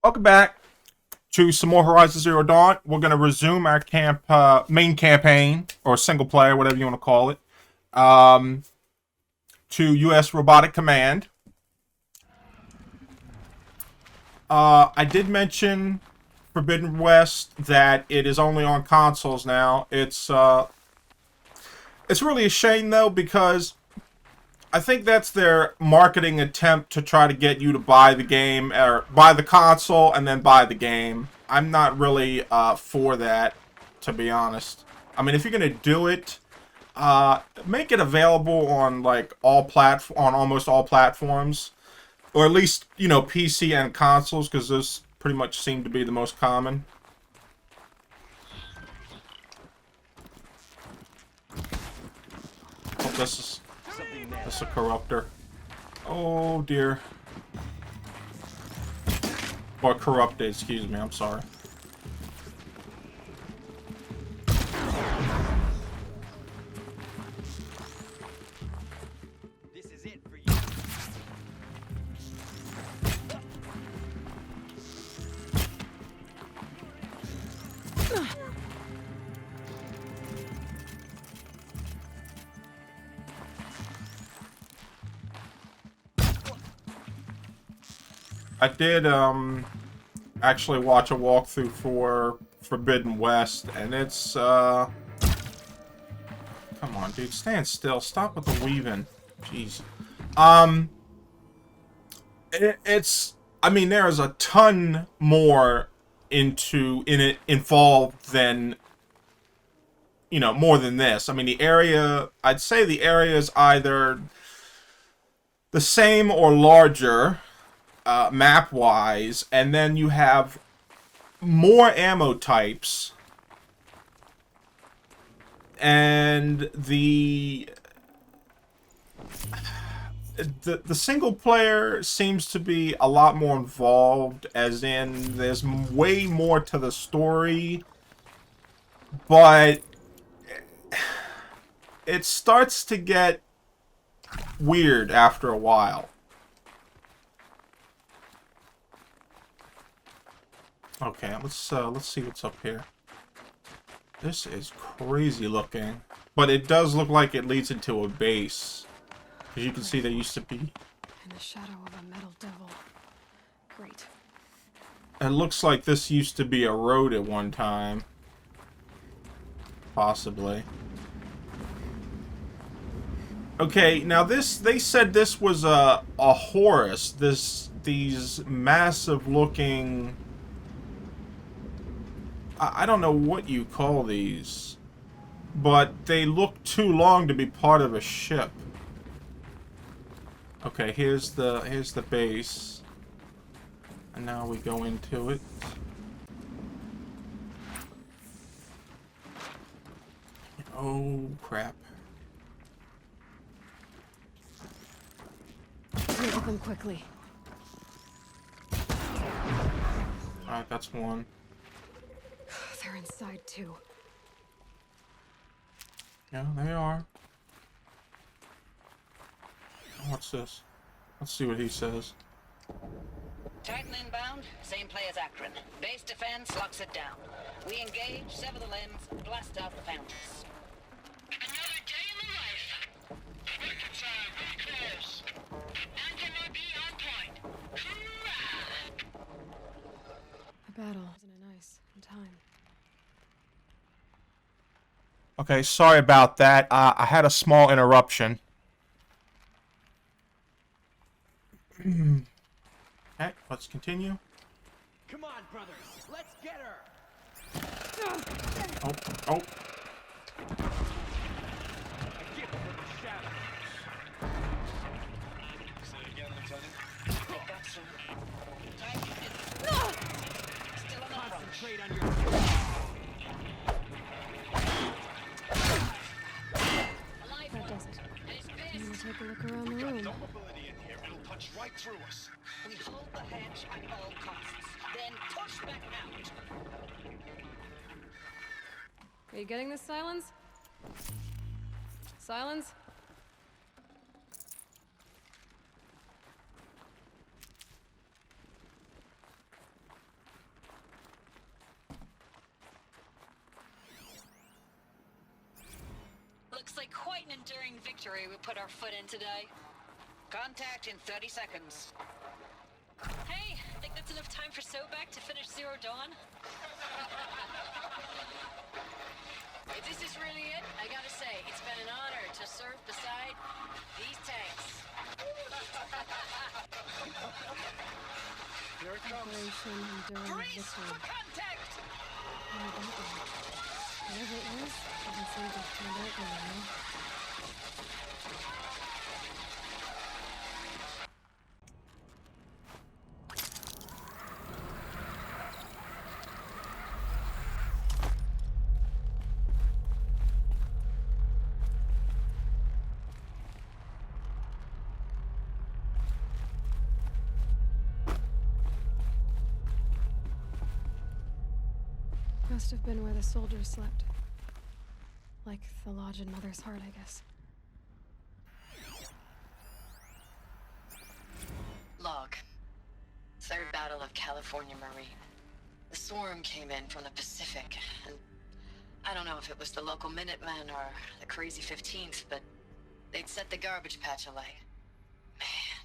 Welcome back to some more Horizon Zero Dawn. We're going to resume our main campaign, or single player, whatever you want to call it, to U.S. Robotic Command. I did mention Forbidden West that it is only on consoles now. It's really a shame, though, because I think that's their marketing attempt to try to get you to buy the game, or buy the console and then buy the game. I'm not really for that, to be honest. I mean, if you're gonna do it, make it available on like on almost all platforms, or at least PC and consoles, because those pretty much seem to be the most common. Oh, this is a corruptor. Oh dear. Or corrupted, excuse me, I'm sorry. This is it for you. I did actually watch a walkthrough for Forbidden West, and it's come on, dude, stand still. Stop with the weaving. Jeez. It's I mean, there's a ton more in it involved than more than this. I mean, I'd say the area is either the same or larger, map-wise, and then you have more ammo types, and the single player seems to be a lot more involved, as in there's way more to the story, but it starts to get weird after a while. Okay, let's see what's up here. This is crazy looking, but it does look like it leads into a base. As you can see, there used to be in the shadow of a metal devil. Great. It looks like this used to be a road at one time. Possibly. Okay, now they said this was a Horus. These massive looking, I don't know what you call these, but they look too long to be part of a ship. Okay, here's the base, and now we go into it. Oh crap! Look at them quickly. All right, that's one. They're inside too. Yeah, they are. What's this? Let's see what he says. Titan inbound, same play as Akron. Base defense locks it down. We engage, sever the limbs, blast out the foundries. Another day in the life. Reconcile, very close. And MRB on point. Hoorah! A battle isn't a nice time. Okay, sorry about that. I had a small interruption. Okay, let's continue. Come on, brothers. Let's get her. Oh. A gift from the shadows. Say it again, Lieutenant. Get back soon. Titan is still on the front. Concentrate on your... Alive That one. does it. And he's I'm gonna pissed. take a look around the room. No mobility in here. It'll punch right through us. We hold the hedge at all costs. Then push back out. Are you getting this, Silence? Silence? Looks like quite an enduring victory we put our foot in today. Contact in 30 seconds. Hey, think that's enough time for Sobek to finish Zero Dawn? If this is really it, I gotta say, it's been an honor to serve beside these tanks. Here it comes. Operation Enduring Brace Victory. for contact! No, don't worry. Whatever it was, doesn't seem to have turned out very well. Must have been where the soldiers slept. Like the lodge in Mother's Heart, I guess. Log. Third Battle of California Marine. The swarm came in from the Pacific, and I don't know if it was the local Minutemen or the crazy 15th, but they'd set the garbage patch alight. Man,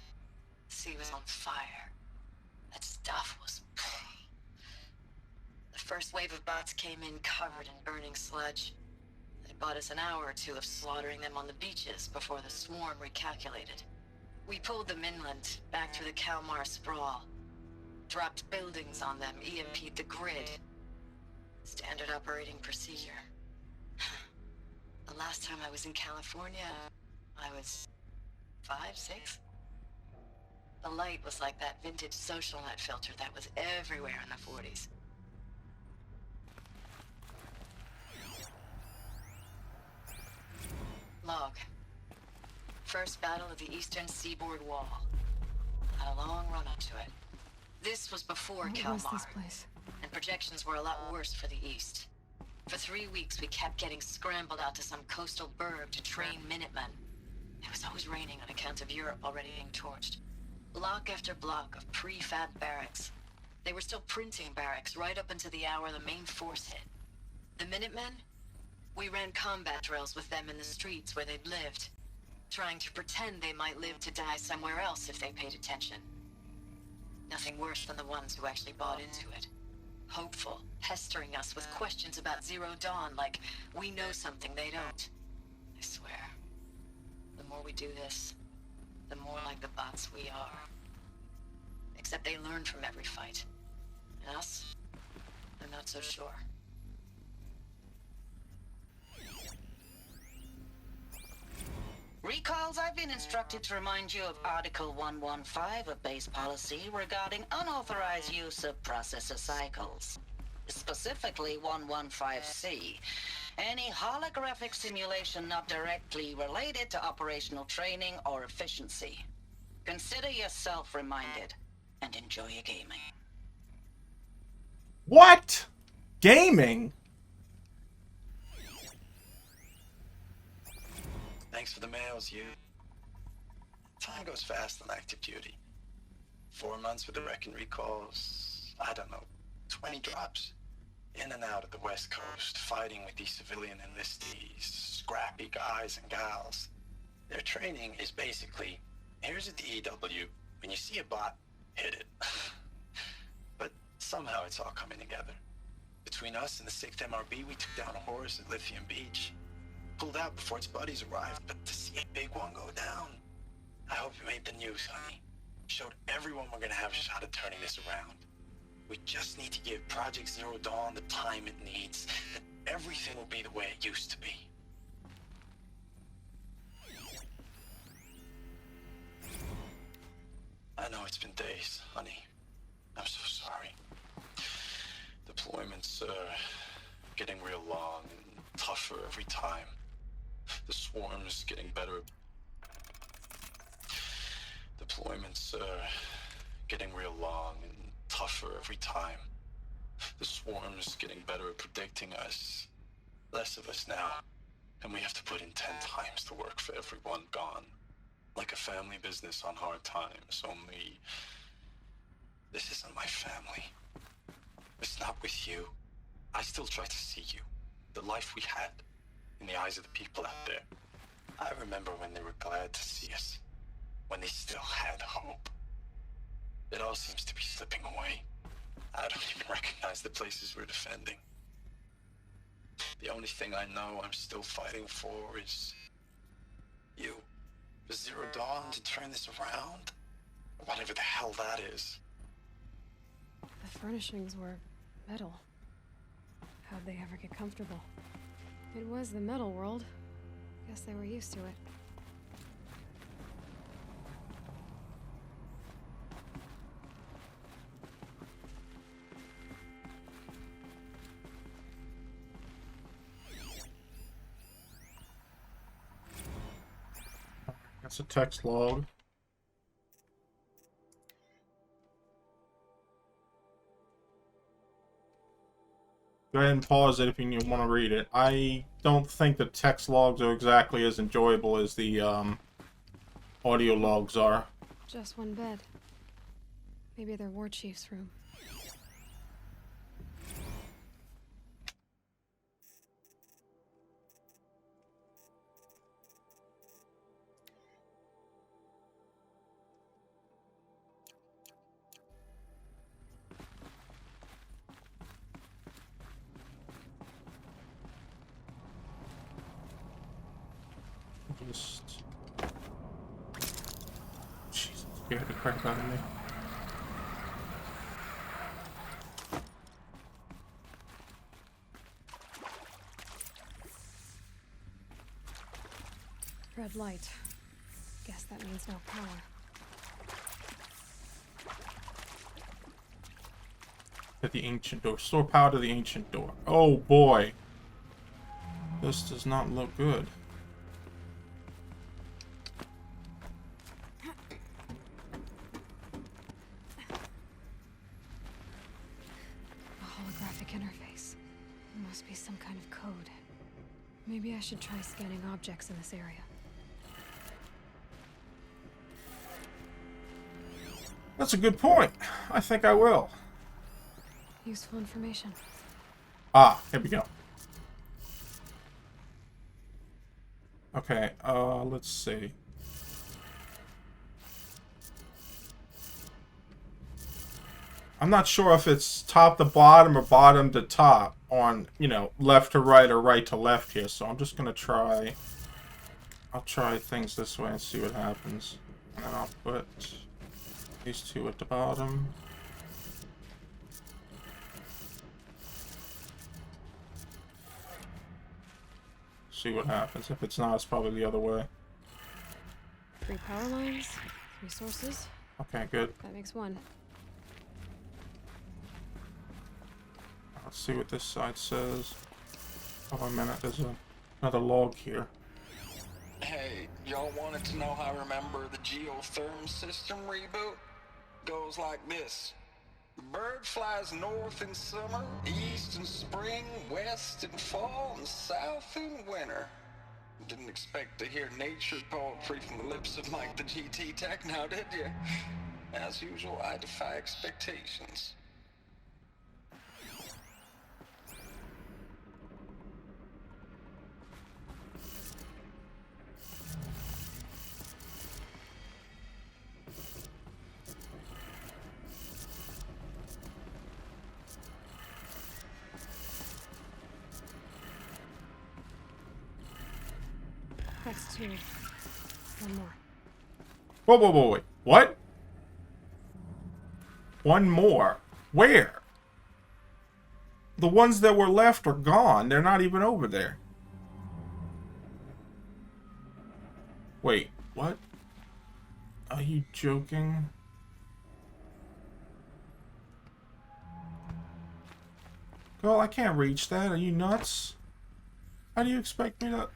the sea was on fire. That stuff was... The first wave of bots came in covered in burning sludge. They bought us an hour or two of slaughtering them on the beaches before the swarm recalculated. We pulled them inland, back through the Kalmar sprawl. Dropped buildings on them, EMP'd the grid. Standard operating procedure. The last time I was in California, I was 5, 6? The light was like that vintage social net filter that was everywhere in the 40s. Log. First battle of the eastern seaboard wall. Had a long run up to it. This was before What was Kalmar, this place? and projections were a lot worse for the east. For 3 weeks, we kept getting scrambled out to some coastal burg to train Minutemen. It was always raining on account of Europe already being torched. Block after block of prefab barracks. They were still printing barracks right up until the hour the main force hit. The Minutemen? We ran combat drills with them in the streets where they'd lived, trying to pretend they might live to die somewhere else if they paid attention. Nothing worse than the ones who actually bought into it. Hopeful, pestering us with questions about Zero Dawn like we know something they don't. I swear, the more we do this, the more like the bots we are. Except they learn from every fight. And us? I'm not so sure. Recalls, I've been instructed to remind you of Article 115 of base policy regarding unauthorized use of processor cycles. Specifically 115C. Any holographic simulation not directly related to operational training or efficiency. Consider yourself reminded and enjoy your gaming. What? Gaming? Thanks for the mails, you. Time goes fast on active duty. 4 months with the wrecking recalls, I don't know, 20 drops. In and out of the West Coast, fighting with these civilian enlistees, scrappy guys and gals. Their training is basically, here's a DEW, when you see a bot, hit it. But somehow it's all coming together. Between us and the 6th MRB, we took down a horse at Lithium Beach. Pulled out before its buddies arrived, but to see a big one go down, I hope it made the news, honey. Showed everyone we're gonna have a shot at turning this around. We just need to give Project Zero Dawn the time it needs, then everything will be the way it used to be. I know it's been days, honey. I'm so sorry. Deployments are getting real long and tougher every time. The swarm's getting better. Deployments are getting real long and tougher every time. The swarm's getting better at predicting us. Less of us now, and we have to put in 10 times the work for everyone gone. Like a family business on hard times, only this isn't my family. It's not with you. I still try to see you. The life we had. in the eyes of the people out there. I remember when they were glad to see us, when they still had hope. It all seems to be slipping away. I don't even recognize the places we're defending. The only thing I know I'm still fighting for is you. For Zero Dawn to turn this around, whatever the hell that is. The furnishings were metal. How'd they ever get comfortable? It was the metal world. Guess they were used to it. That's a text log. Go ahead and pause it if you want to read it. I don't think the text logs are exactly as enjoyable as the audio logs are. Just one bed. Maybe their war chief's room. Just... Jesus, scared the crap out of me. Red light. Guess that means no power. At the ancient door. Store power to the ancient door. Oh boy. This does not look good. A holographic interface. There must be some kind of code. Maybe I should try scanning objects in this area. That's a good point. I think I will. Useful information. Ah, here we go. Okay, let's see. I'm not sure if it's top to bottom or bottom to top on, you know, left to right or right to left here. So I'm just gonna try. I'll try things this way and see what happens. And then I'll put these two at the bottom. See what happens. If it's not, it's probably the other way. 3 power lines, 3 sources. Okay, good. That makes 1. Let's see what this side says. Oh, a minute. There's another log here. Hey, y'all wanted to know how I remember the geotherm system reboot? Goes like this. Bird flies north in summer, east in spring, west in fall, and south in winter. Didn't expect to hear nature poetry from the lips of Mike the GT Tech now, did you? As usual, I defy expectations. That's 2. 1 more. Whoa, whoa, whoa, wait. What? One more? Where? The ones that were left are gone. They're not even over there. Wait, what? Are you joking? Girl, I can't reach that. Are you nuts? How do you expect me to...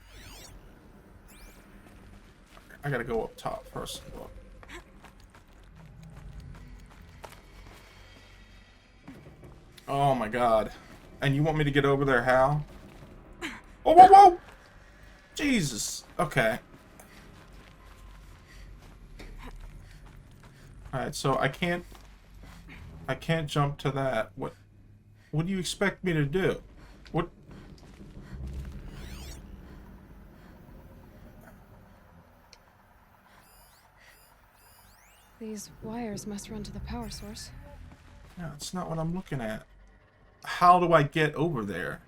I gotta go up top first. Look. Oh my god. And you want me to get over there how? Oh, whoa, whoa! Jesus. Okay. Alright, so I can't jump to that. What do you expect me to do? What? These wires must run to the power source. Yeah, that's not what I'm looking at. How do I get over there?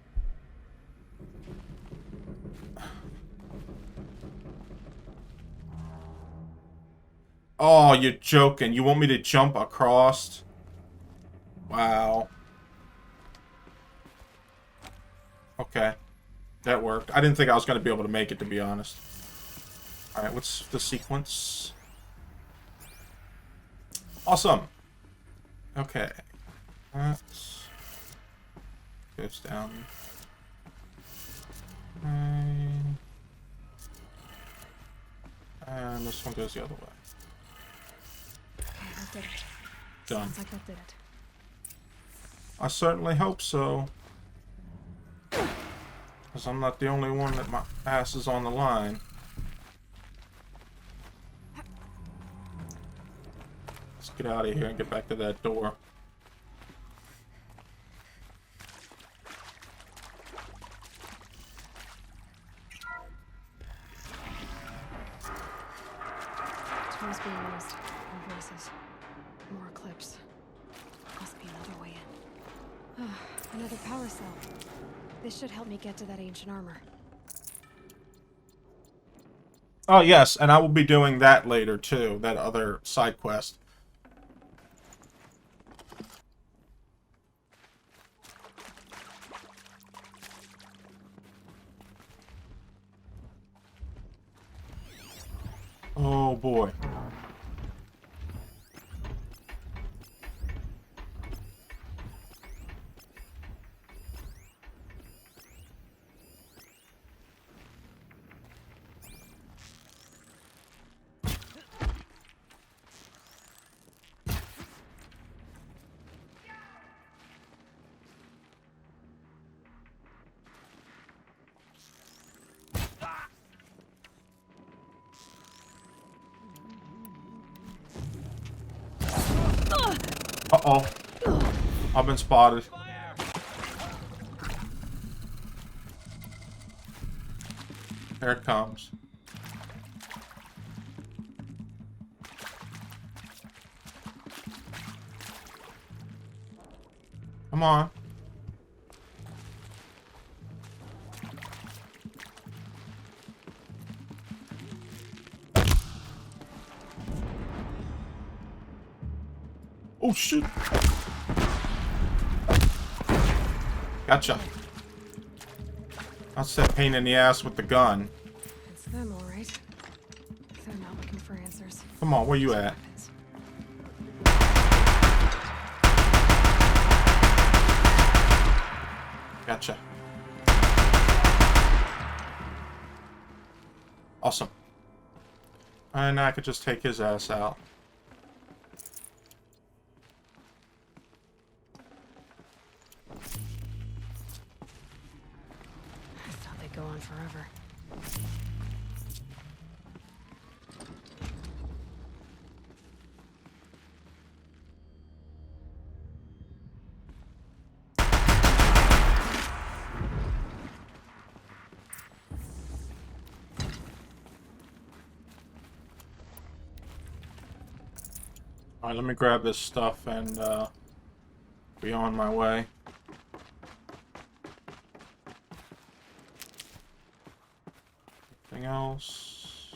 Oh, you're joking. You want me to jump across? Wow. Okay. That worked. I didn't think I was going to be able to make it, to be honest. Alright, what's the sequence? Awesome. Okay. That goes down. And this one goes the other way. Okay, that did it. Done. Sounds like that did it. I certainly hope so. Because I'm not the only one that my ass is on the line. Let's get out of here and get back to that door. Tools being used. More voices. More clips. Must be another way in. Ah, another power cell. This should help me get to that ancient armor. Oh, yes, and I will be doing that later, too. That other side quest. Oh, boy. Uh-oh. I've been spotted. There it comes. Come on. Oh, shit. Gotcha. That's that pain in the ass with the gun. It's them, all right. They're not looking for answers. Come on, where you at? Weapons. Gotcha. Awesome. And I could just take his ass out. I thought they'd go on forever. Alright, let me grab this stuff and be on my way. Anything else?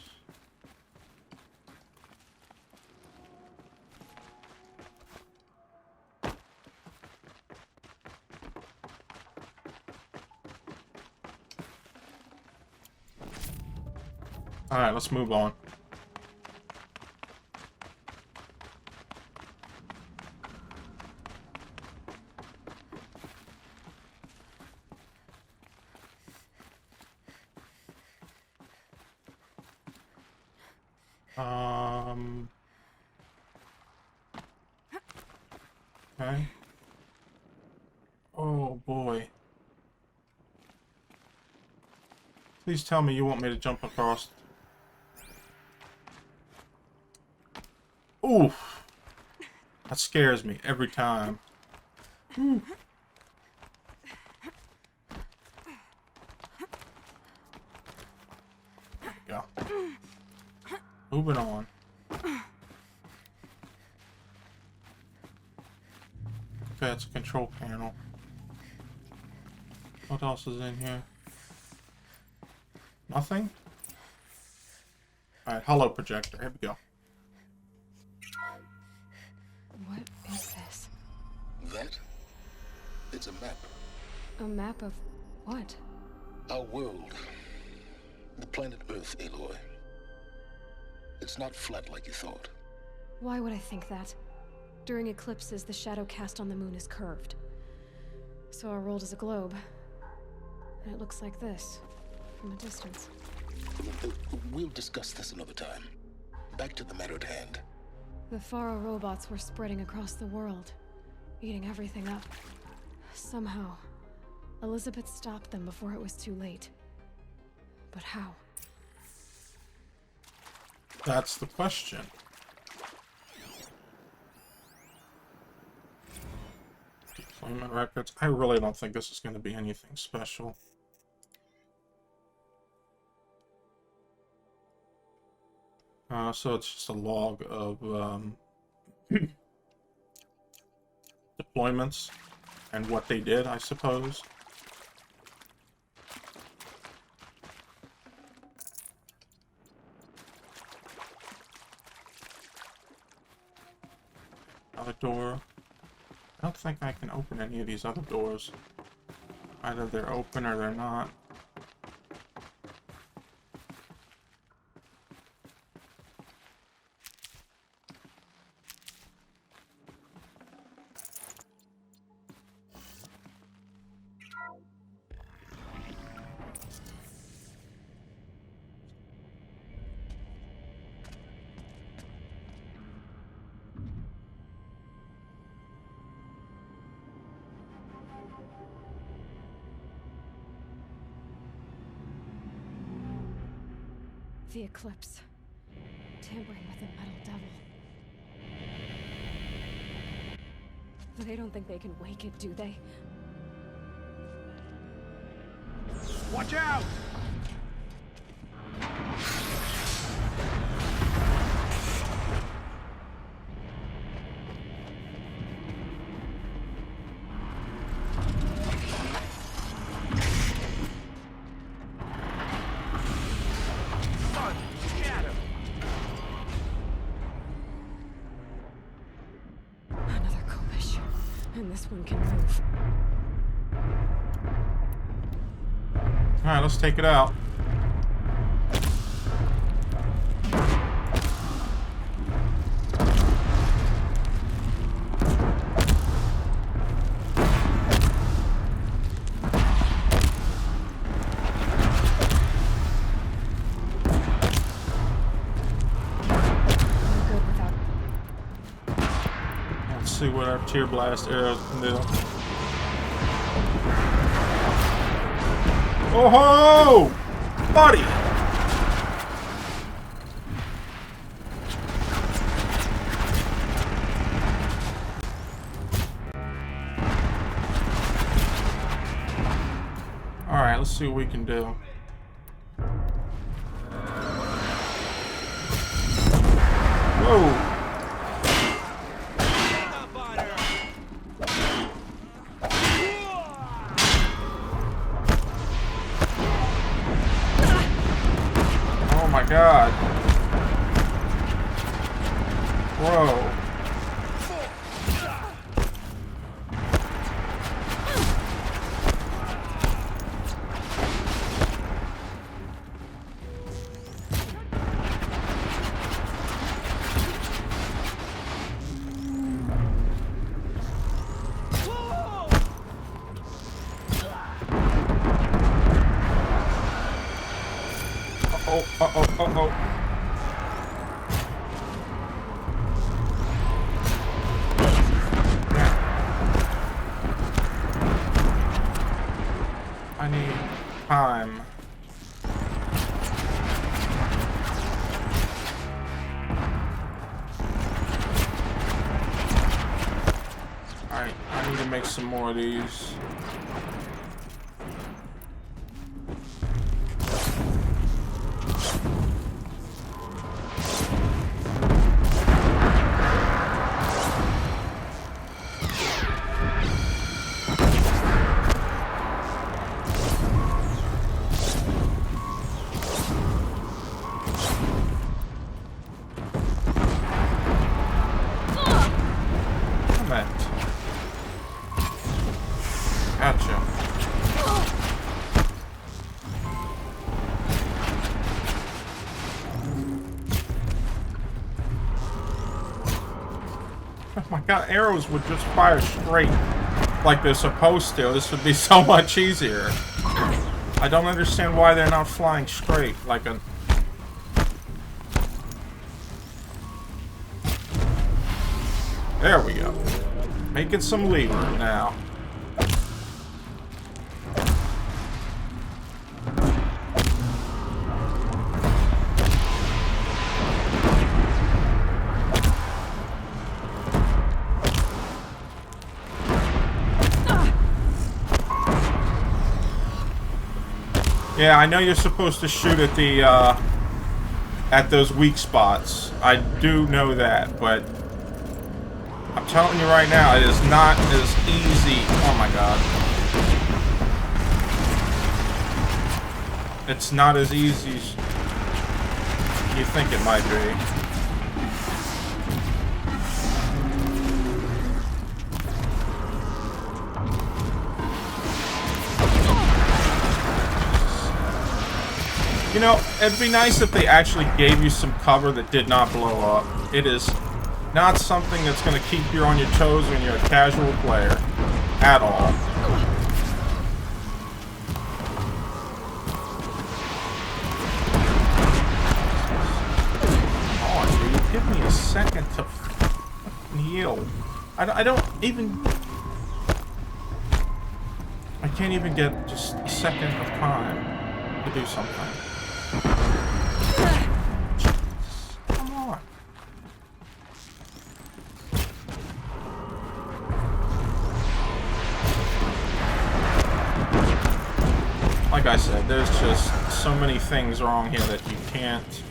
Alright, let's move on. Okay. Oh boy. Please tell me you want me to jump across. Oof. That scares me every time. Ooh. There we go. Moving on. Okay, it's a control panel. What else is in here? Nothing? Alright, hello projector. Here we go. What is this? That? It's a map. A map of what? Our world. The planet Earth, Aloy. It's not flat like you thought. Why would I think that? During eclipses, the shadow cast on the moon is curved. So our world is a globe. And it looks like this, from a distance. We'll discuss this another time. Back to the matter at hand. The Faro robots were spreading across the world, eating everything up. Somehow, Elizabeth stopped them before it was too late. But how? That's the question. Deployment records. I really don't think this is going to be anything special. So it's just a log of deployments and what they did, I suppose. Another door. I don't think I can open any of these other doors. Either they're open or they're not. The eclipse. Tampering with the metal devil. They don't think they can wake it, do they? Watch out! Another Kobish. And this one can move. Alright, let's take it out. I'm good without. Let's see what our tear blast arrows can do. Oh ho! Buddy! Alright, let's see what we can do. Whoa! Oh my god. Bro. Uh-oh. I need time. Alright, I need to make some more of these. arrows would just fire straight like they're supposed to, this would be so much easier. I don't understand why they're not flying straight like a... There we go. Making some lever now. Yeah, I know you're supposed to shoot at the, at those weak spots. I do know that, but I'm telling you right now, it is not as easy. Oh my god. It's not as easy as you think it might be. You know, it'd be nice if they actually gave you some cover that did not blow up. It is not something that's going to keep you on your toes when you're a casual player. At all. Come on, dude. Give me a second to heal. I don't even... I can't even get just a second of time to do something. Come on. Like I said, there's just so many things wrong here that you can't...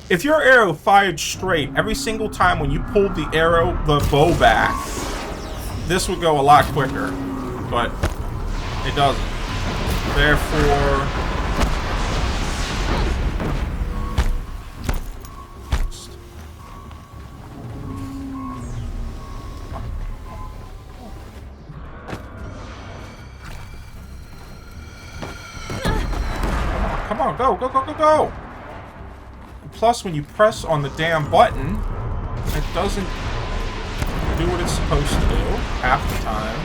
If your arrow fired straight every single time when you pulled the bow back, this would go a lot quicker, but it doesn't. Therefore... Come on, go, go, go, go, go! And plus, when you press on the damn button, it doesn't do what it's supposed to do half the time.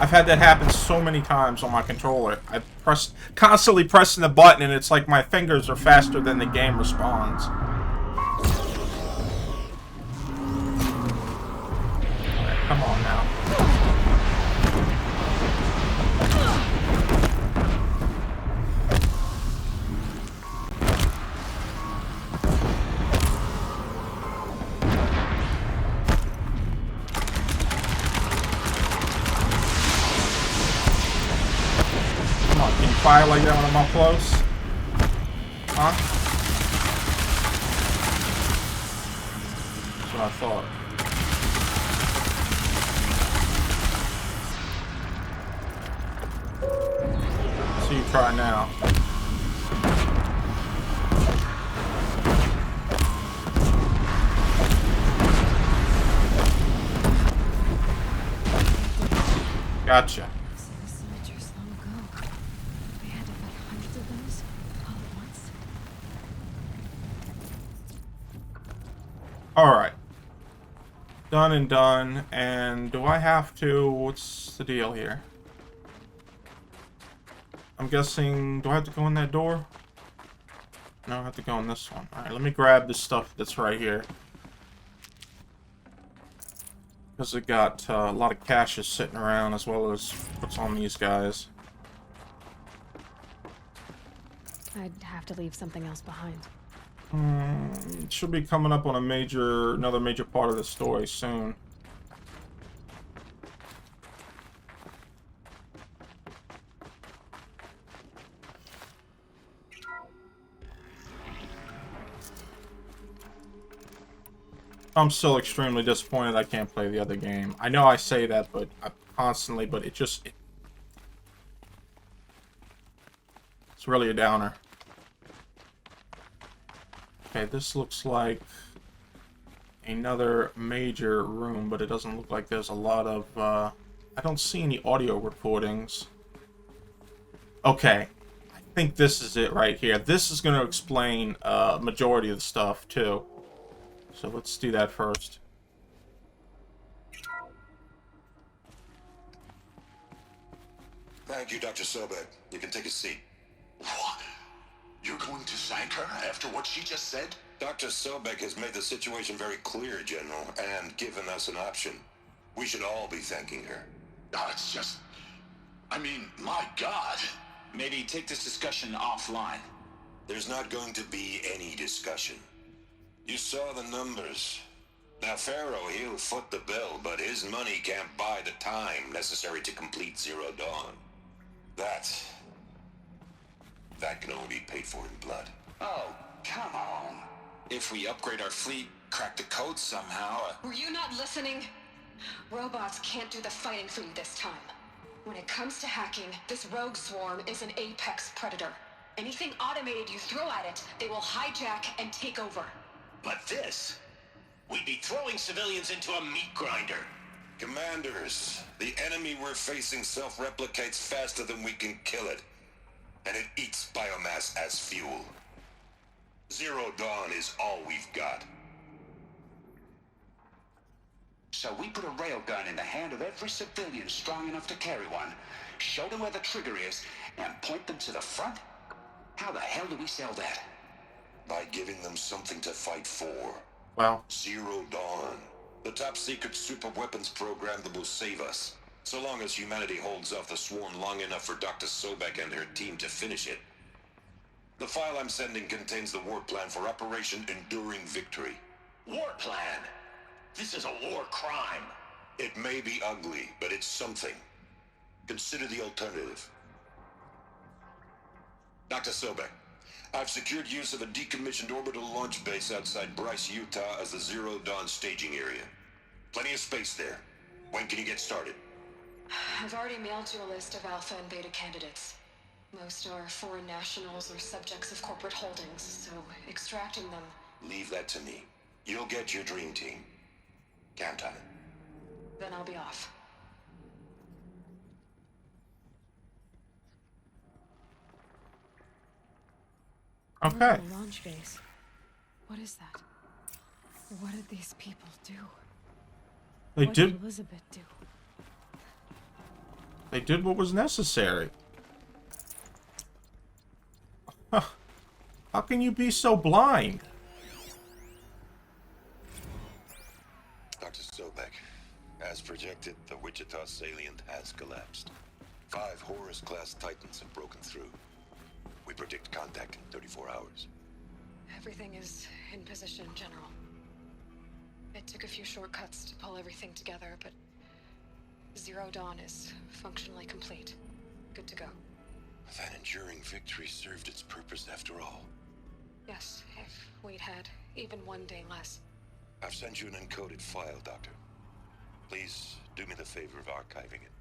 I've had that happen so many times on my controller. I constantly pressing the button, and it's like my fingers are faster than the game responds. Alright, come on now. Fire like that when I'm up close? Huh? That's what I thought. So you try now. Gotcha. Alright. Done and done. And do I have to... What's the deal here? I'm guessing... Do I have to go in that door? No, I have to go in this one. Alright, let me grab the stuff that's right here. Because it got a lot of caches sitting around as well as what's on these guys. I'd have to leave something else behind. It should be coming up on another major part of the story soon. I'm still extremely disappointed I can't play the other game. I know I say that, but constantly, but it's really a downer. Okay, this looks like another major room, but it doesn't look like there's a lot of, I don't see any audio recordings. Okay, I think this is it right here. This is going to explain majority of the stuff, too. So let's do that first. Thank you, Dr. Sobek. You can take a seat. What? You're going to thank her after what she just said? Dr. Sobek has made the situation very clear, General, and given us an option. We should all be thanking her. Oh, it's just... I mean, my God. Maybe take this discussion offline. There's not going to be any discussion. You saw the numbers. Now, Pharaoh, he'll foot the bill, but his money can't buy the time necessary to complete Zero Dawn. That can only be paid for in blood. Oh, come on. If we upgrade our fleet, crack the code somehow... Were you not listening? Robots can't do the fighting for you this time. When it comes to hacking, this rogue swarm is an apex predator. Anything automated you throw at it, they will hijack and take over. But this... We'd be throwing civilians into a meat grinder. Commanders, the enemy we're facing self-replicates faster than we can kill it. And it eats biomass as fuel. Zero Dawn is all we've got. So we put a railgun in the hand of every civilian strong enough to carry one, show them where the trigger is, and point them to the front? How the hell do we sell that? By giving them something to fight for. Well, Zero Dawn. The top-secret super-weapons program that will save us. So long as humanity holds off the swarm long enough for Dr. Sobek and her team to finish it. The file I'm sending contains the war plan for Operation Enduring Victory. War plan? This is a war crime. It may be ugly, but it's something. Consider the alternative. Dr. Sobek, I've secured use of a decommissioned orbital launch base outside Bryce, Utah as the Zero Dawn staging area. Plenty of space there. When can you get started? I've already mailed you a list of alpha and beta candidates. Most are foreign nationals or subjects of corporate holdings, so extracting them... Leave that to me. You'll get your dream team. Count on it. Then I'll be off. okay. Oh, launch base. What is that? What did these people do? They What did Elizabeth do? They did what was necessary. Huh. How can you be so blind? Dr. Sobek, as projected, the Wichita salient has collapsed. 5 Horus-class Titans have broken through. We predict contact in 34 hours. Everything is in position, General. It took a few shortcuts to pull everything together, but Zero Dawn is functionally complete. Good to go. That enduring victory served its purpose after all. Yes, if we'd had even one day less. I've sent you an encoded file, Doctor. Please do me the favor of archiving it.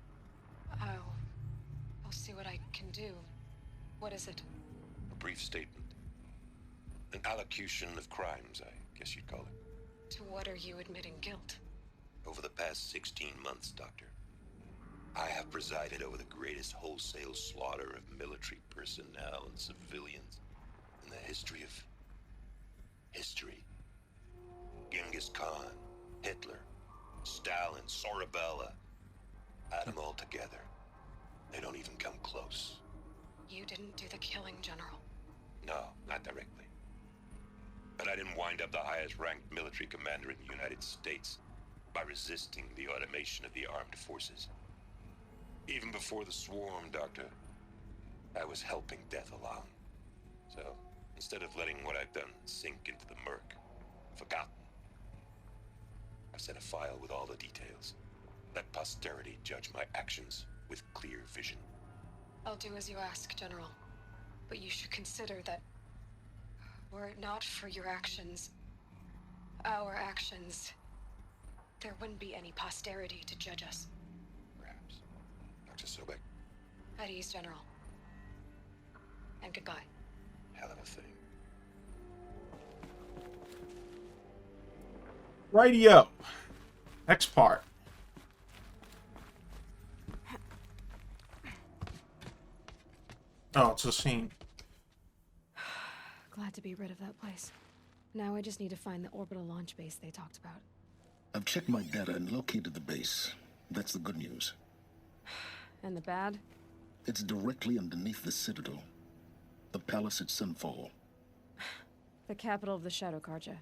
I'll see what I can do. What is it? A brief statement. An allocution of crimes, I guess you'd call it. To what are you admitting guilt? Over the past 16 months, Doctor, I have presided over the greatest wholesale slaughter of military personnel and civilians in the history of history. Genghis Khan, Hitler, Stalin, Sorabella, add them all together. They don't even come close. You didn't do the killing, General. No, not directly. But I didn't wind up the highest-ranked military commander in the United States by resisting the automation of the armed forces. Even before the swarm, Doctor, I was helping death along. So, instead of letting what I've done sink into the murk, forgotten, I sent a file with all the details. Let posterity judge my actions with clear vision. I'll do as you ask, General. But you should consider that were it not for your actions, our actions, there wouldn't be any posterity to judge us. Perhaps. Dr. Sobek, At ease, General. And goodbye. hell of a thing. Radio. Next part. Oh, it's a scene. Glad to be rid of that place. Now I just need to find the orbital launch base they talked about. I've checked my data and located the base. That's the good news. And the bad? It's directly underneath the Citadel. The palace at Sunfall. The capital of the Shadow Carja.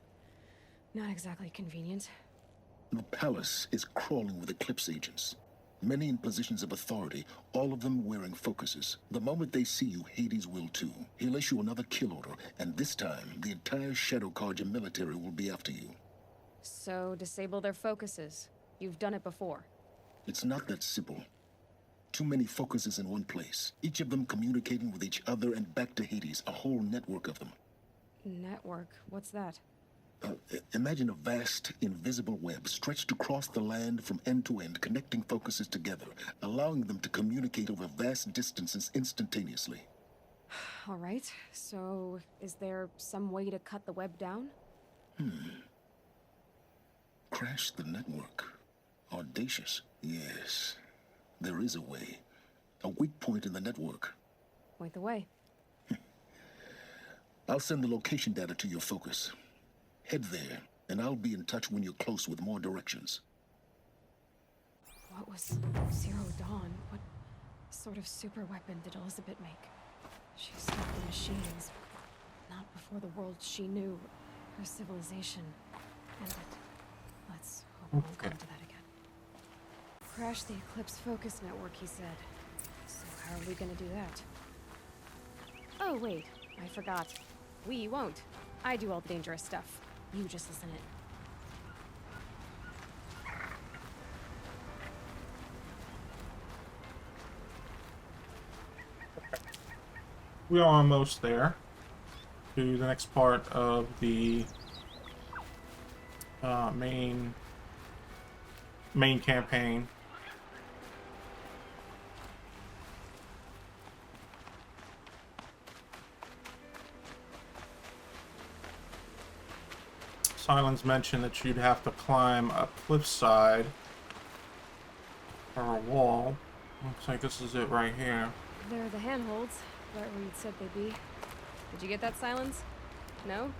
Not exactly convenient. The palace is crawling with Eclipse agents. Many in positions of authority, all of them wearing focuses. The moment they see you, Hades will too. He'll issue another kill order, and this time, the entire Shadow Carja military will be after you. So, disable their focuses. You've done it before. It's not that simple. Too many focuses in one place, each of them communicating with each other and back to Hades, a whole network of them. Network? What's that? Imagine a vast, invisible web stretched across the land from end to end, connecting focuses together, allowing them to communicate over vast distances instantaneously. All right, so is there some way to cut the web down? Crash the network. Audacious. Yes, there is a way. A weak point in the network. Point the way. I'll send the location data to your focus. Head there, and I'll be in touch when you're close with more directions. What was Zero Dawn? What sort of super weapon did Elizabeth make? She stopped the machines, not before the world she knew, her civilization ended. Let's hope we won't come to that again. Crash the Eclipse Focus Network, he said. So how are we gonna do that? Oh wait, I forgot. We won't. I do all the dangerous stuff. You just listen in. We are almost there to the next part of the main campaign. Silence mentioned that you'd have to climb a cliffside or a wall. Looks like this is it right here. They're the handholds, right where you'd said they'd be. Did you get that, Silence? No?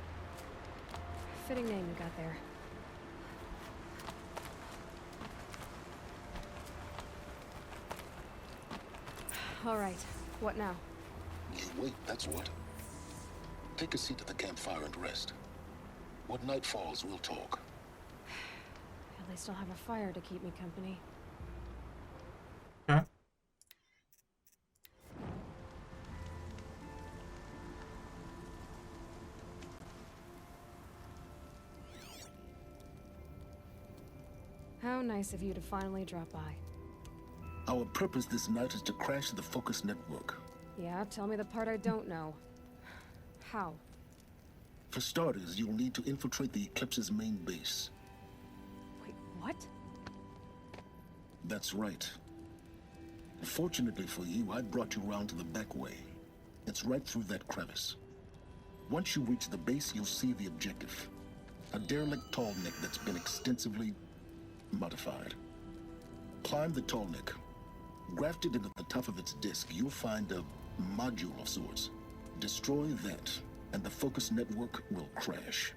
Fitting name you got there. All right, what now? You wait, that's what. Take a seat at the campfire and rest. When night falls, we'll talk. At least I'll have a fire to keep me company. Okay. How nice of you to finally drop by. Our purpose this night is to crash the Focus network. Yeah, tell me the part I don't know. How? For starters, you'll need to infiltrate the Eclipse's main base. Wait, what? That's right. Fortunately for you, I brought you around to the back way. It's right through that crevice. Once you reach the base, you'll see the objective. A derelict tall neck that's been extensively modified. Climb the tall neck. Grafted into the top of its disk, you'll find a module of sorts. Destroy that, and the Focus network will crash.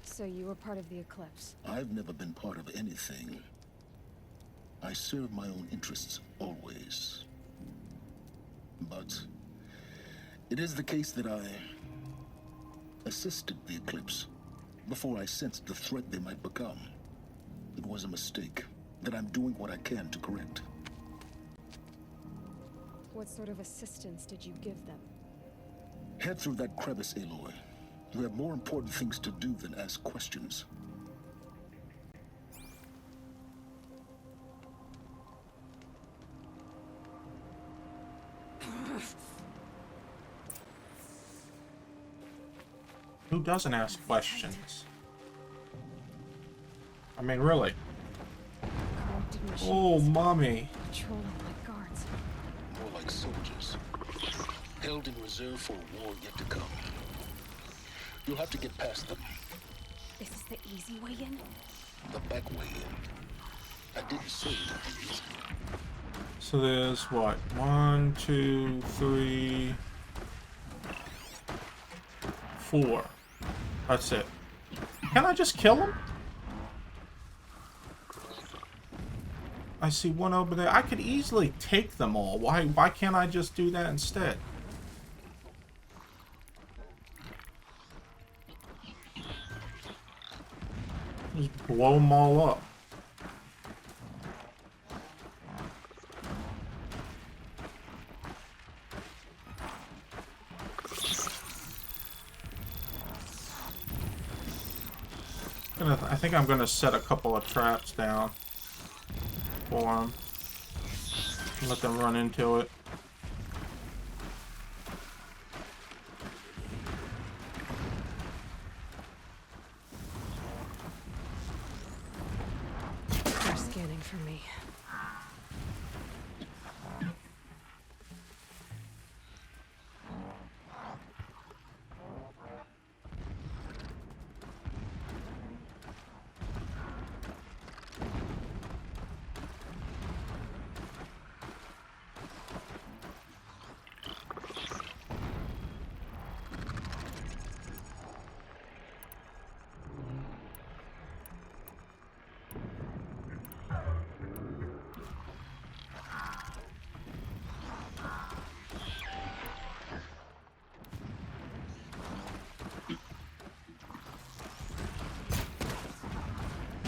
So you were part of the Eclipse. I've never been part of anything. I serve my own interests, always. But it is the case that I assisted the Eclipse before I sensed the threat they might become. It was a mistake that I'm doing what I can to correct. What sort of assistance did you give them? Head through that crevice, Aloy. You have more important things to do than ask questions. Who doesn't ask questions? I mean, really. Corrupted machines. Oh, mommy. Patrolling like guards. More like soldiers. Held in reserve for a war yet to come. You'll have to get past them. This is the easy way in? The back way in. I didn't say it would be easy. So there's what? 1, 2, 3, 4. That's it. Can I just kill him? I see one over there. I could easily take them all. Why can't I just do that instead? Just blow them all up. I think I'm gonna set a couple of traps down for them. Let them run into it. They're scanning for me.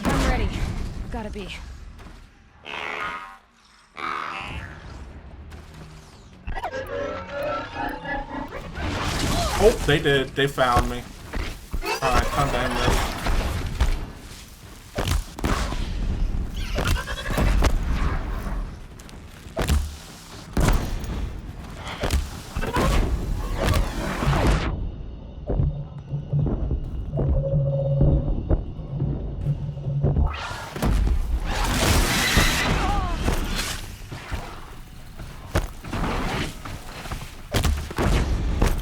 I'm ready. Gotta be. Oh, they did. They found me. Alright, time to end this.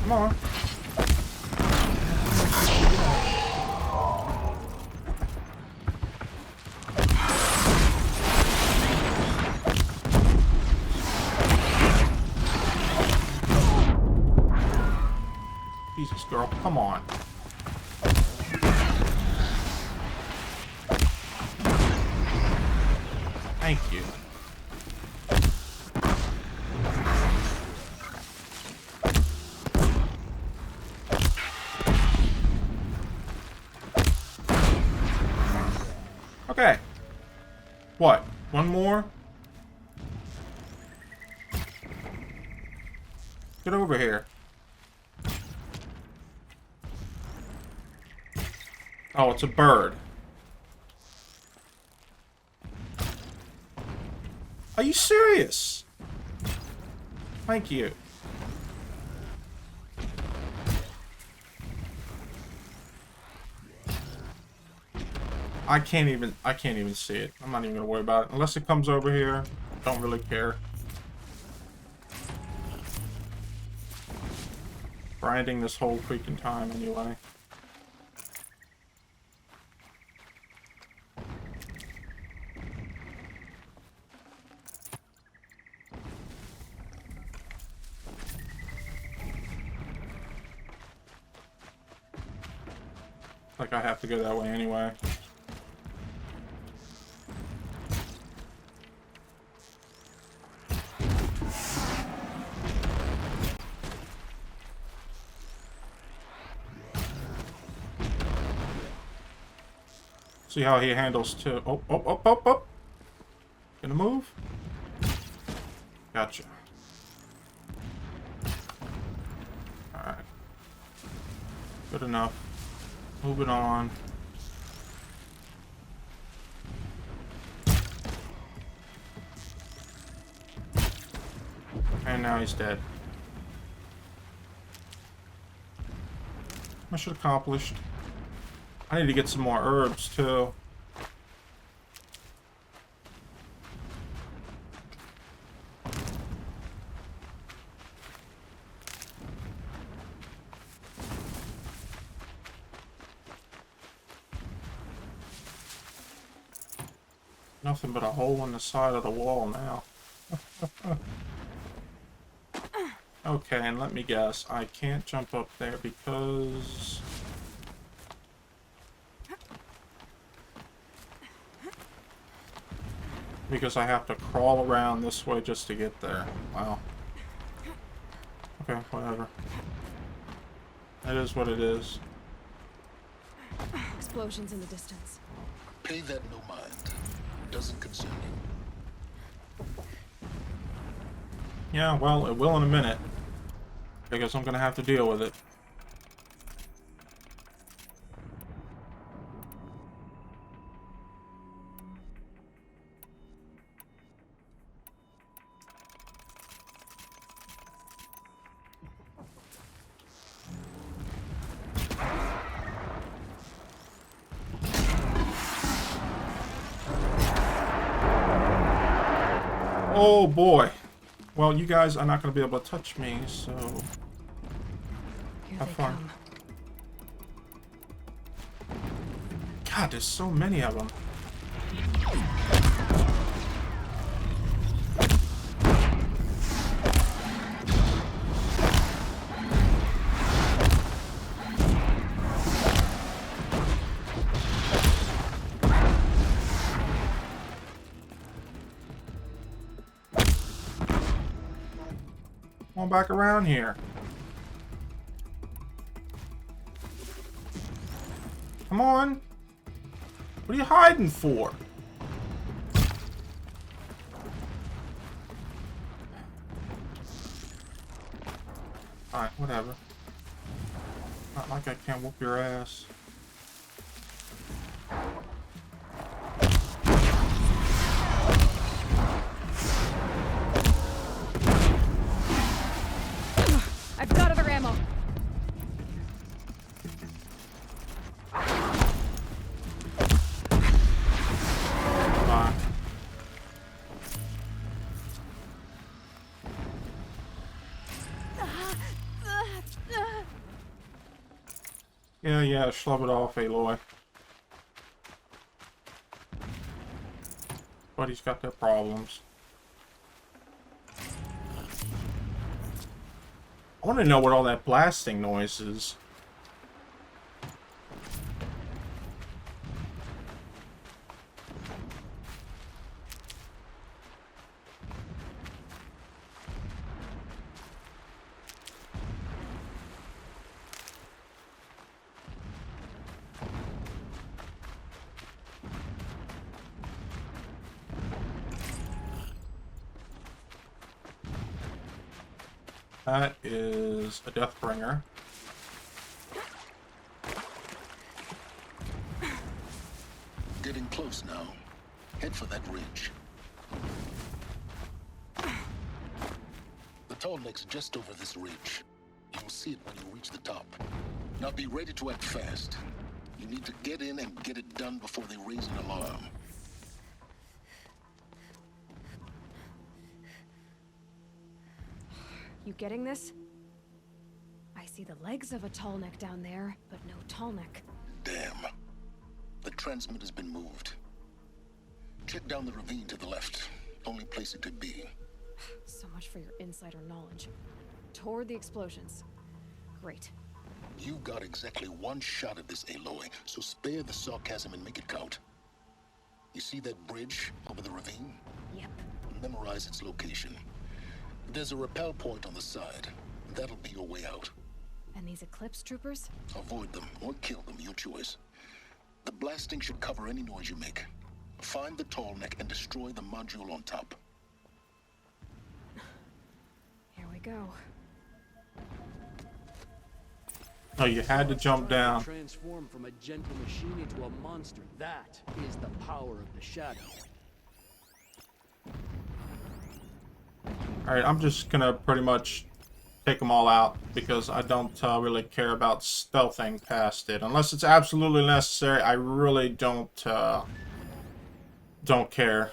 Come on. Jesus, girl, come on. Thank you. Okay. What? One more? Get over here. Oh, it's a bird. Are you serious? Thank you. I can't even see it. I'm not even gonna worry about it. Unless it comes over here. Don't really care. Grinding this whole freaking time anyway. Like I have to go that way anyway. See how he handles too. Oh, oh, oh, oh, oh. Gonna move? Gotcha. Alright. Good enough. Moving on. And now he's dead. Mission accomplished. I need to get some more herbs too. Nothing but a hole in the side of the wall now. Okay, and let me guess. I can't jump up there because... Because I have to crawl around this way just to get there. Wow. Okay, whatever. It is what it is. Explosions in the distance. Pay that no mind. Doesn't concern you. Yeah, well, it will in a minute. Because I'm gonna have to deal with it. Oh boy. Well, you guys are not going to be able to touch me, so Here have they fun. come. God, there's so many of them. Come on back around here. Come on. What are you hiding for? Alright, whatever. Not like I can't whoop your ass. I've got other ammo. Fine. Yeah, schlub it off, Aloy. Buddy's got their problems. I want to know what all that blasting noise is. That is a Deathbringer. Getting close now. Head for that ridge. The tall neck's just over this ridge. You will see it when you reach the top. Now be ready to act fast. You need to get in and get it done before they raise an alarm. You getting this? I see the legs of a tall neck down there, but no tall neck. Damn. The transmitter's been moved. Check down the ravine to the left. Only place it could be. So much for your insider knowledge. Toward the explosions. Great. You've got exactly one shot at this, Aloy, so spare the sarcasm and make it count. You see that bridge over the ravine? Yep. Memorize its location. There's a rappel point on the side. That'll be your way out. And these Eclipse troopers? Avoid them or kill them, your choice. The blasting should cover any noise you make. Find the tall neck and destroy the module on top. Here we go. Oh, you had to jump down. Transform from a gentle machine into a monster. That is the power of the shadow. Alright, I'm just gonna pretty much take them all out because I don't really care about stealthing past it. Unless it's absolutely necessary, I really don't care.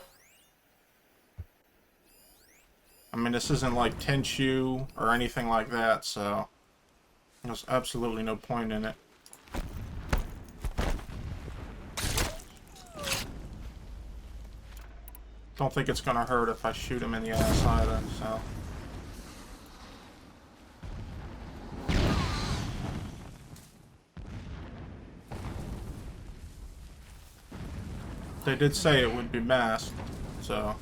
I mean, this isn't like Tenchu or anything like that, so there's absolutely no point in it. Don't think it's gonna hurt if I shoot him in the ass either, so. They did say it would be masked, So.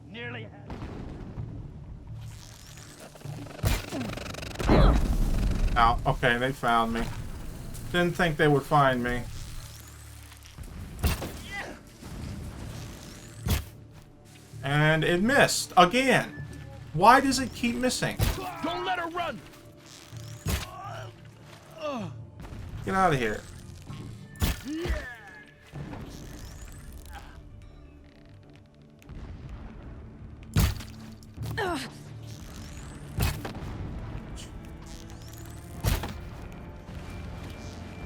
Nearly had Ow. Okay, they found me. Didn't think they would find me. And it missed again. Why does it keep missing? Don't let her run! Get out of here.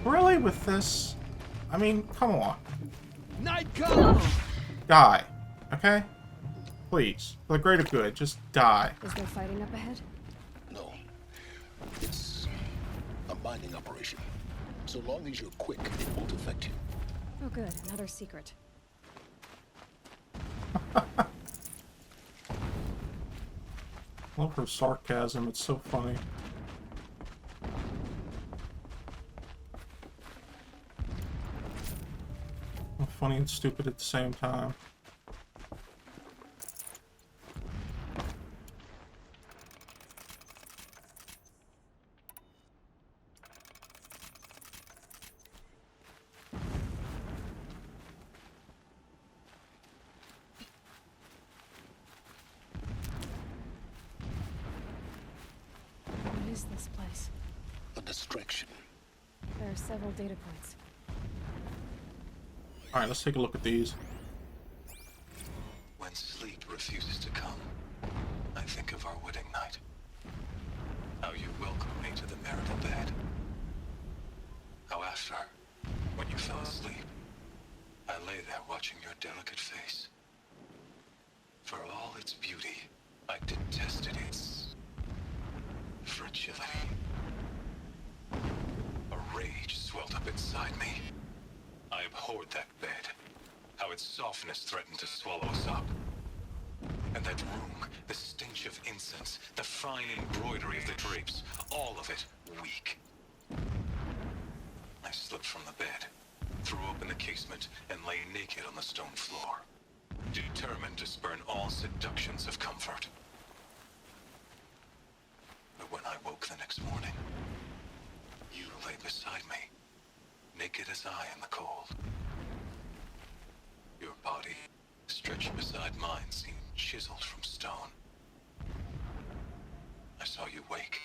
Really with this? I mean, come on. Night comes! Die. Okay? Please. For the greater good, just die. Is there fighting up ahead? No. It's a mining operation. So long as you're quick, it won't affect you. Oh good, another secret. Love her sarcasm, it's so funny. Funny and stupid at the same time. What is this place? A distraction. There are several data points. Alright, let's take a look at these. When sleep refuses to come, I think of our wedding night. How you welcomed me to the marital bed. How after, when you fell asleep, I lay there watching your delicate face. For all its beauty, I detested its fragility. A rage swelled up inside me. I abhorred that bed. How its softness threatened to swallow us up. And that room, the stench of incense, the fine embroidery of the drapes, all of it weak. I slipped from the bed, threw open the casement, and lay naked on the stone floor, determined to spurn all seductions of comfort. But when I woke the next morning, you lay beside me, naked as I in the cold. Your body, stretched beside mine, seemed chiseled from stone. I saw you wake,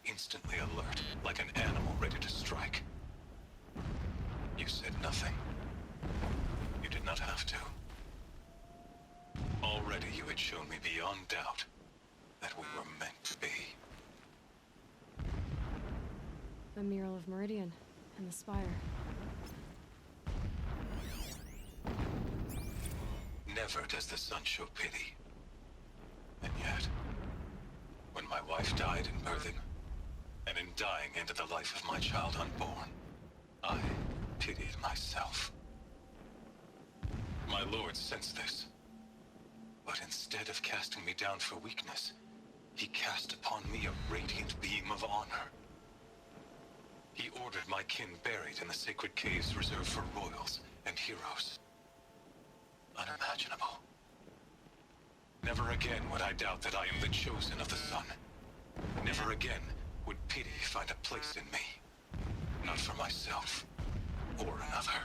instantly alert, like an animal ready to strike. You said nothing. You did not have to. Already you had shown me beyond doubt that we were meant to be. A mural of Meridian and the spire. Never does the sun show pity. And yet, when my wife died in birthing, and in dying ended the life of my child unborn, I pitied myself. My lord sensed this, but instead of casting me down for weakness, he cast upon me a radiant beam of honor. He ordered my kin buried in the sacred caves reserved for royals and heroes. Unimaginable. Never again would I doubt that I am the chosen of the sun. Never again would pity find a place in me. Not for myself or another.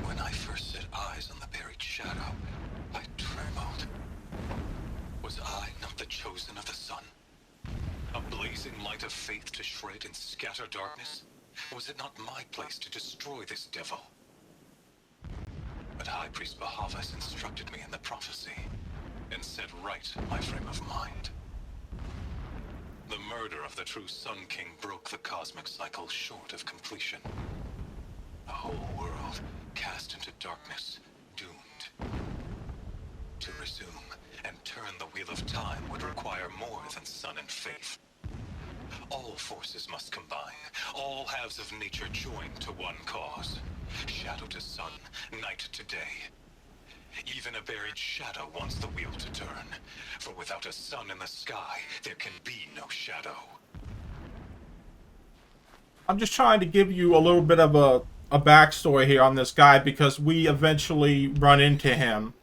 When I first set eyes on the buried shadow, I trembled. Was I not the chosen of the sun? A blazing light of faith to shred and scatter darkness? Was it not my place to destroy this devil? But High Priest Bahavas instructed me in the prophecy, and set right my frame of mind. The murder of the true Sun King broke the cosmic cycle short of completion. A whole world cast into darkness, doomed. wheel of time would require more than sun and faith. All forces must combine, all halves of nature join to one cause. Shadow to sun, night to day. Even a buried shadow wants the wheel to turn, for without a sun in the sky, there can be no shadow. I'm just trying to give you a little bit of a backstory here on this guy because we eventually run into him.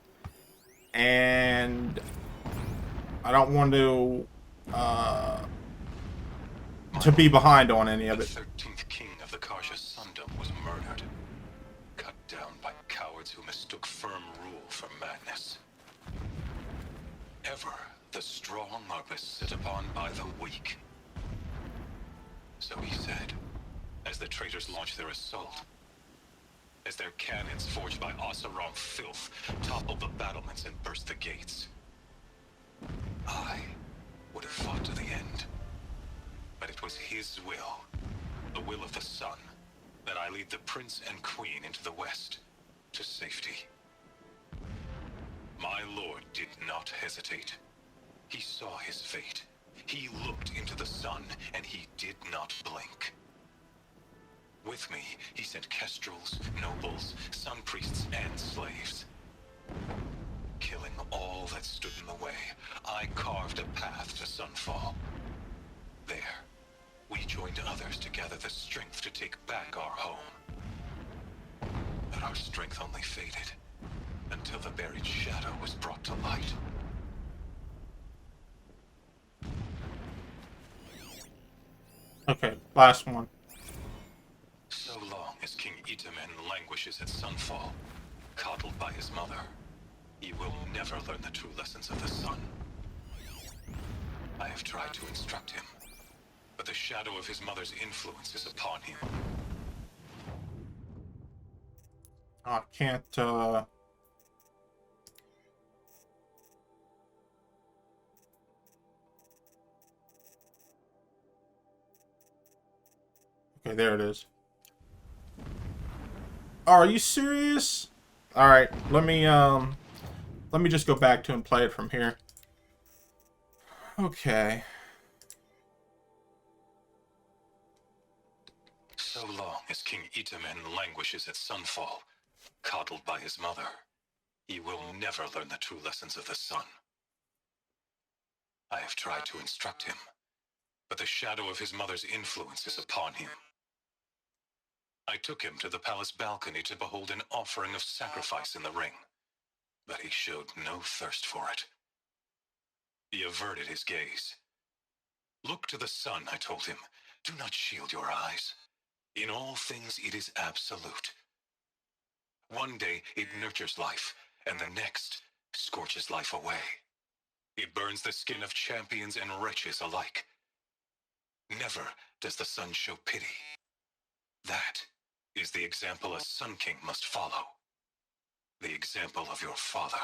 And I don't want to be behind on any of it. The 13th king of the Karsha Sundom was murdered, cut down by cowards who mistook firm rule for madness. Ever the strong are beset upon by the weak. So he said, as the traitors launched their assault, as their cannons forged by Oseram filth toppled the battlements and burst the gates. I would have fought to the end. But it was his will, the will of the sun, that I lead the prince and queen into the west, to safety. My lord did not hesitate. He saw his fate. He looked into the sun, and he did not blink. With me, he sent kestrels, nobles, sun priests, and slaves. Killing all that stood in the way, I carved a path to sunfall. There, we joined others to gather the strength to take back our home. But our strength only faded until the buried shadow was brought to light. Okay, last one. So long as King Itamen languishes at sunfall, coddled by his mother, he will never learn the true lessons of the sun. I have tried to instruct him, but the shadow of his mother's influence is upon him. I can't, Okay, there it is. Oh, are you serious? Alright, let me just go back to and play it from here. Okay. So long as King Itamen languishes at sunfall, coddled by his mother, he will never learn the true lessons of the sun. I have tried to instruct him, but the shadow of his mother's influence is upon him. I took him to the palace balcony to behold an offering of sacrifice in the ring, but he showed no thirst for it. He averted his gaze. Look to the sun, I told him. Do not shield your eyes. In all things it is absolute. One day it nurtures life, and the next scorches life away. It burns the skin of champions and wretches alike. Never does the sun show pity. That is the example a Sun King must follow. The example of your father.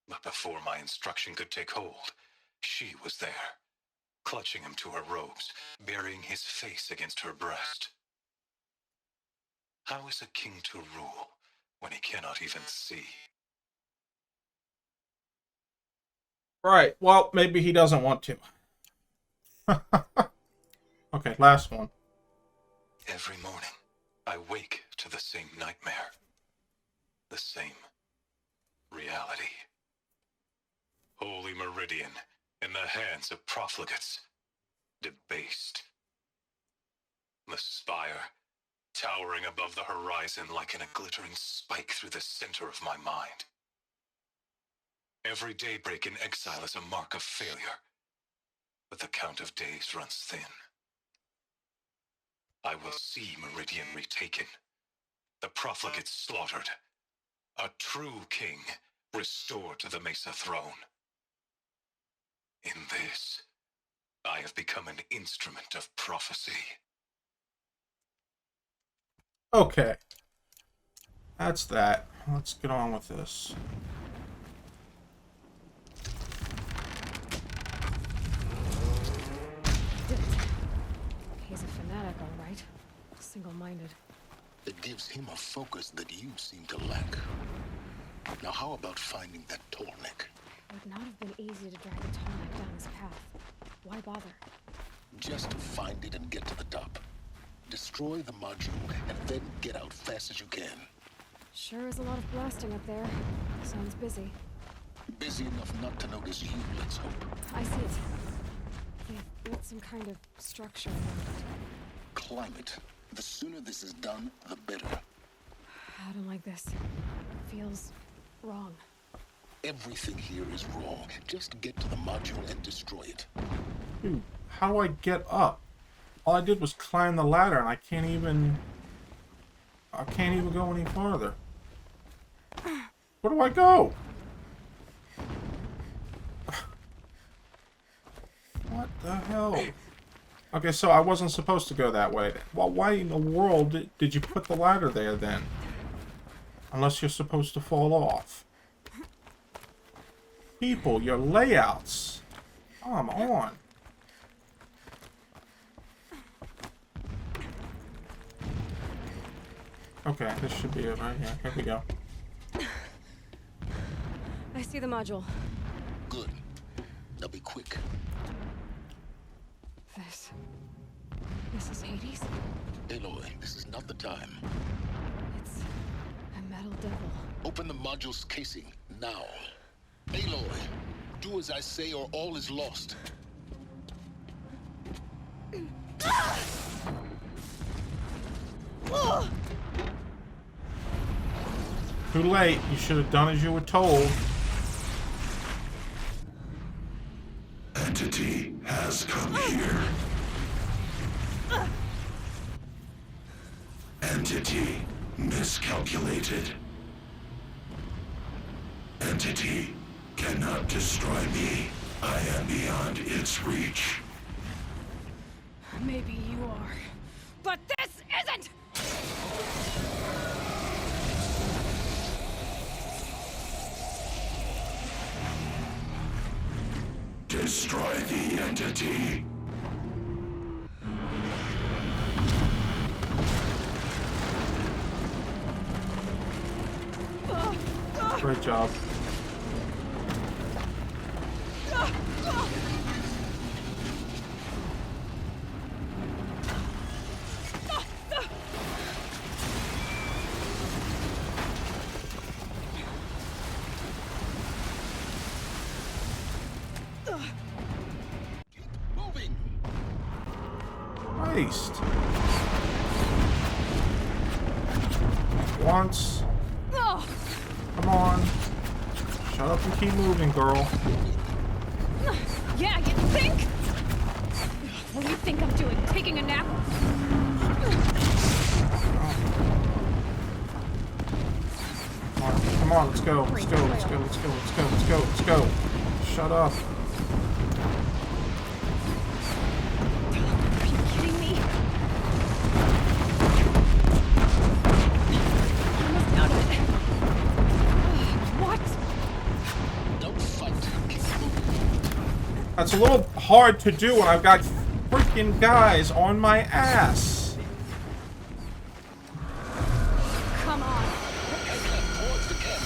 But before my instruction could take hold, she was there, clutching him to her robes, burying his face against her breast. How is a king to rule when he cannot even see? Right, well, maybe he doesn't want to. Okay, last one. Every morning, I wake to the same nightmare. The same reality. Holy Meridian, in the hands of profligates, debased. The spire, towering above the horizon like a glittering spike through the center of my mind. Every daybreak in exile is a mark of failure, but the count of days runs thin. I will see Meridian retaken, the profligates slaughtered, a true king restored to the Mesa throne. In this, I have become an instrument of prophecy. Okay. That's that. Let's get on with this. He's a fanatic, all right. Single-minded. It gives him a focus that you seem to lack. Now how about finding that tall neck? It would not have been easy to drag a tallneck down this path. Why bother? Just find it and get to the top. Destroy the module, and then get out fast as you can. Sure is a lot of blasting up there. Sounds busy. Busy enough not to notice you, let's hope. I see it. They've built some kind of structure around it. Climb it. The sooner this is done, the better. I don't like this. Feels wrong. Everything here is wrong. Just get to the module and destroy it. Dude, how do I get up? All I did was climb the ladder, and I can't even go any farther. Where do I go? What the hell? Okay, so I wasn't supposed to go that way. Well, why in the world did you put the ladder there then? Unless you're supposed to fall off. People, your layouts. Come on. Okay, this should be it right here. Here we go. I see the module. Good. Now be quick. This is Hades? Aloy, this is not the time. It's a metal devil. Open the module's casing, now. Aloy, do as I say or all is lost. Too late. You should have done as you were told. Entity has come here. Entity miscalculated. Entity cannot destroy me. I am beyond its reach. Maybe you are. But this isn't! Destroy the entity. Great job. Moving. Christ. Once. Come on. Shut up and keep moving, girl. Yeah, you think? What do you think I'm doing? Taking a nap? Come on, let's go. Let's go, let's go, let's go, let's go, let's go, let's go. Shut up. Are you kidding me? Almost out of it. What? Don't fight. Keep moving. That's a little hard to do when I've got freaking guys on my ass. Come on. Towards the camp.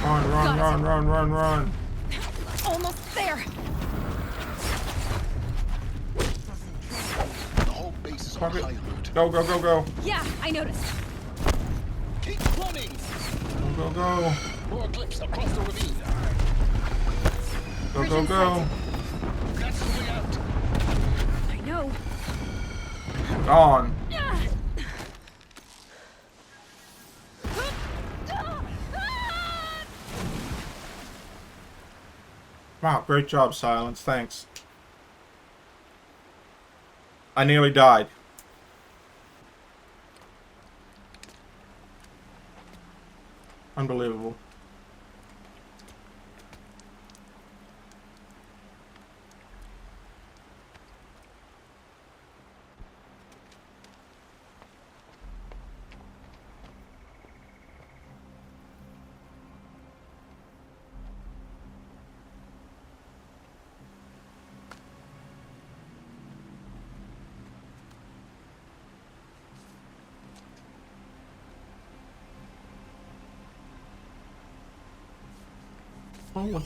Run, run, run, run, run, run. Almost there. The whole base is on high alert. Go, go, go, go. Yeah, I noticed. Keep running. Go, go, go. More clips across the ravine. Go, go, go. That's the way out. I know. Gone. Wow, great job, Silence. Thanks. I nearly died. Unbelievable. Oh,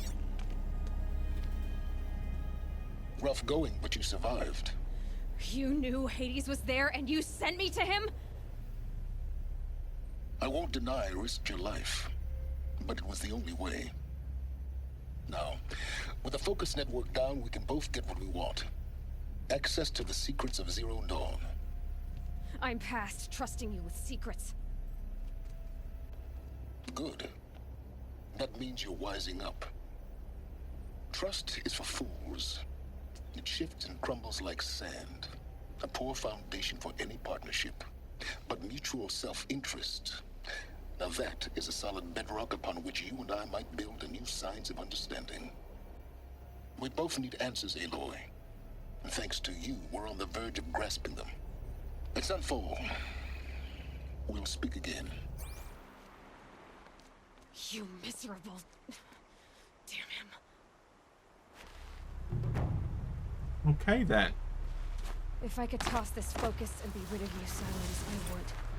Rough going, but you survived. You knew Hades was there and you sent me to him? I won't deny I risked your life, but it was the only way. Now, with the focus network down, we can both get what we want. Access to the secrets of Zero Dawn. I'm past trusting you with secrets. Good. That means you're wising up. Trust is for fools. It shifts and crumbles like sand. A poor foundation for any partnership. But mutual self-interest, now that is a solid bedrock upon which you and I might build a new science of understanding. We both need answers, Aloy. And thanks to you, we're on the verge of grasping them. Let's unfold. We'll speak again. You miserable... Damn him. okay then. If I could toss this focus and be rid of you, Silence, I would.